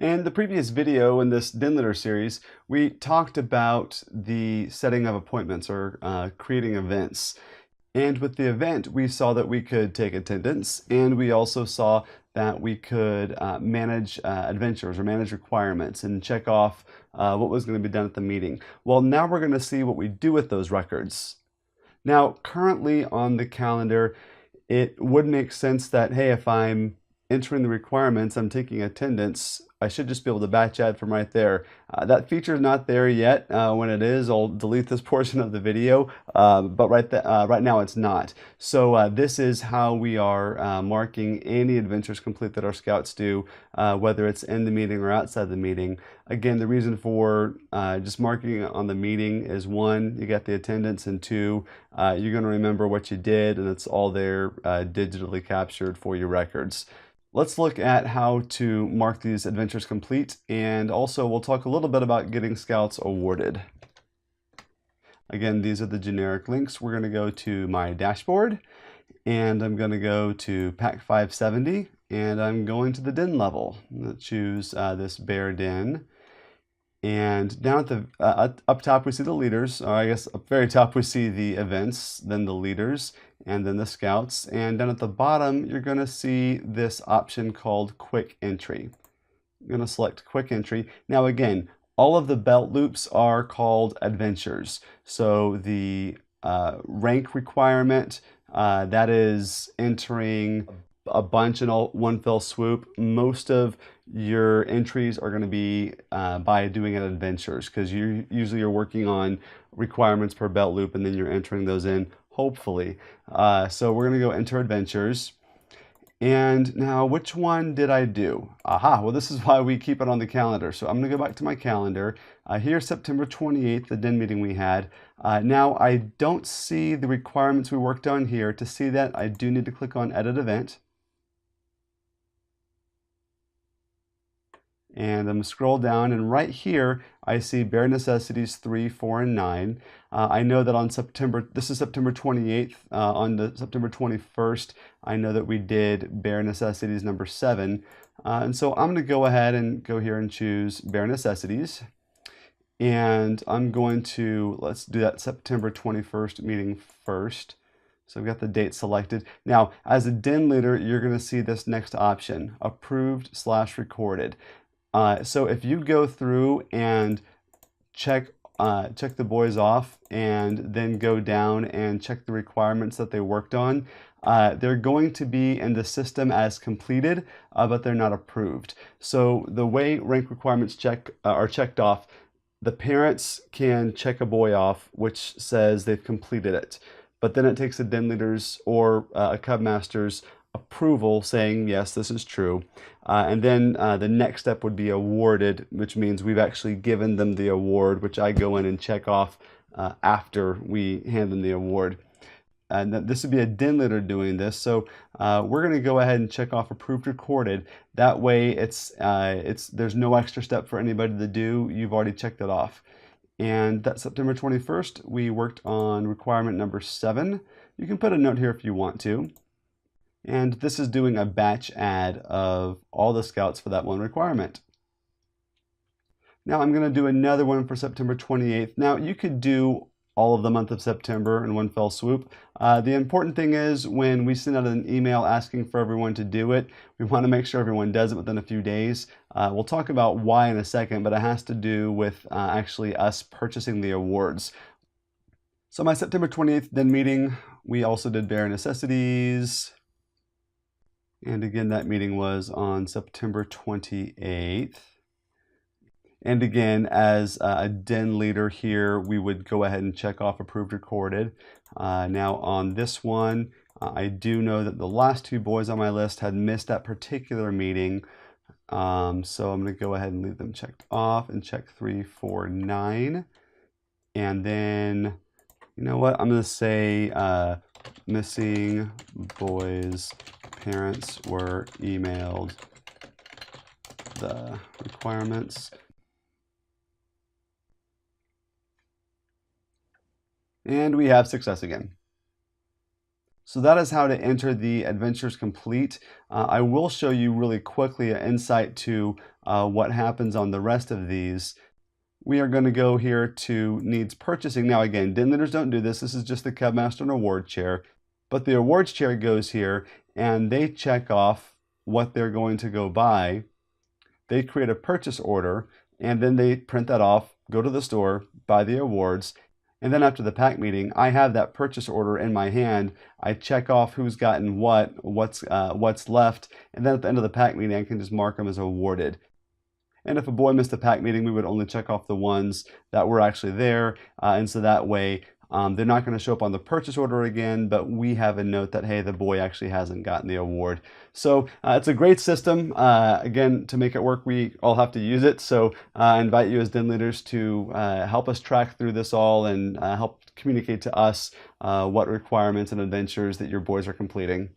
In the previous video in this Den Leader series, we talked about the setting of appointments or creating events. And with the event, we saw that we could take attendance, and we also saw that we could manage adventures or manage requirements and check off what was going to be done at the meeting. Well, now we're going to see what we do with those records. Now, currently on the calendar, it would make sense that, hey, if I'm entering the requirements, I'm taking attendance, I should just be able to batch add from right there. That feature is not there yet. When it is, I'll delete this portion of the video, but right now it's not. So this is how we are marking any adventures complete that our scouts do, whether it's in the meeting or outside the meeting. Again, the reason for just marking it on the meeting is one, you got the attendance, and two, you're going to remember what you did, and it's all there digitally captured for your records. Let's look at how to mark these adventures complete, and also we'll talk a little bit about getting scouts awarded. Again, these are the generic links. We're going to go to my dashboard, and I'm going to go to Pack 570, and I'm going to the Den level. I'm going to choose this Bear Den. And down at the up top we see the leaders, or I guess up very top we see the events, then the leaders, and then the scouts. And down at the bottom you're going to see this option called Quick Entry. I'm going to select Quick Entry. Now again, all of the belt loops are called adventures. So the rank requirement, that is entering a bunch in one fell swoop. Most of your entries are going to be by doing it adventures, because you're working on requirements per belt loop and then you're entering those in, hopefully. So we're going to go enter adventures. And now, which one did I do? Aha, well, this is why we keep it on the calendar. So I'm going to go back to my calendar. Here's September 28th, the Den meeting we had. Now, I don't see the requirements we worked on here. To see that, I do need to click on Edit Event. And I'm going to scroll down, and right here I see Bare Necessities 3, 4, and 9. I know that on this is September 28th. On the September 21st, I know that we did Bare Necessities number 7. And so I'm going to go ahead and go here and choose Bare Necessities. And I'm going to, let's do that September 21st meeting first. So I've got the date selected. Now, as a Den leader, you're going to see this next option, Approved/Recorded. So if you go through and check the boys off and then go down and check the requirements that they worked on, they're going to be in the system as completed, but they're not approved. So the way rank requirements are checked off, the parents can check a boy off which says they've completed it, but then it takes a Den leader's or a Cub master's approval saying, yes, this is true. And then the next step would be awarded, which means we've actually given them the award, which I go in and check off after we hand them the award. And this would be a Den leader doing this. So we're going to go ahead and check off Approved Recorded. That way there's no extra step for anybody to do. You've already checked it off. And that September 21st, we worked on requirement number 7. You can put a note here if you want to. And this is doing a batch add of all the scouts for that one requirement. Now I'm going to do another one for September 28th. Now you could do all of the month of September in one fell swoop. The important thing is when we send out an email asking for everyone to do it, we want to make sure everyone does it within a few days. We'll talk about why in a second, but it has to do with actually us purchasing the awards. So my September 28th Den meeting, we also did Bare Necessities. And again, that meeting was on September 28th. And again, as a Den leader here, we would go ahead and check off Approved Recorded. Now on this one, I do know that the last 2 boys on my list had missed that particular meeting. So I'm going to go ahead and leave them checked off and check 3, 4, 9. And then, you know what, I'm going to say missing boys' parents were emailed the requirements. And we have success again. So that is how to enter the adventures complete. I will show you really quickly an insight to what happens on the rest of these. We are going to go here to needs purchasing. Now again, den leaders don't do this. This is just the Cubmaster and Award Chair. But the Awards Chair goes here and they check off what they're going to go buy. They create a purchase order and then they print that off, go to the store, buy the awards. And then after the pack meeting, I have that purchase order in my hand. I check off who's gotten what's left. And then at the end of the pack meeting, I can just mark them as awarded. And if a boy missed a pack meeting, we would only check off the ones that were actually there. And so that way, they're not going to show up on the purchase order again, but we have a note that, hey, the boy actually hasn't gotten the award. So it's a great system. Again, to make it work, we all have to use it. So I invite you as den leaders to help us track through this all and help communicate to us what requirements and adventures that your boys are completing.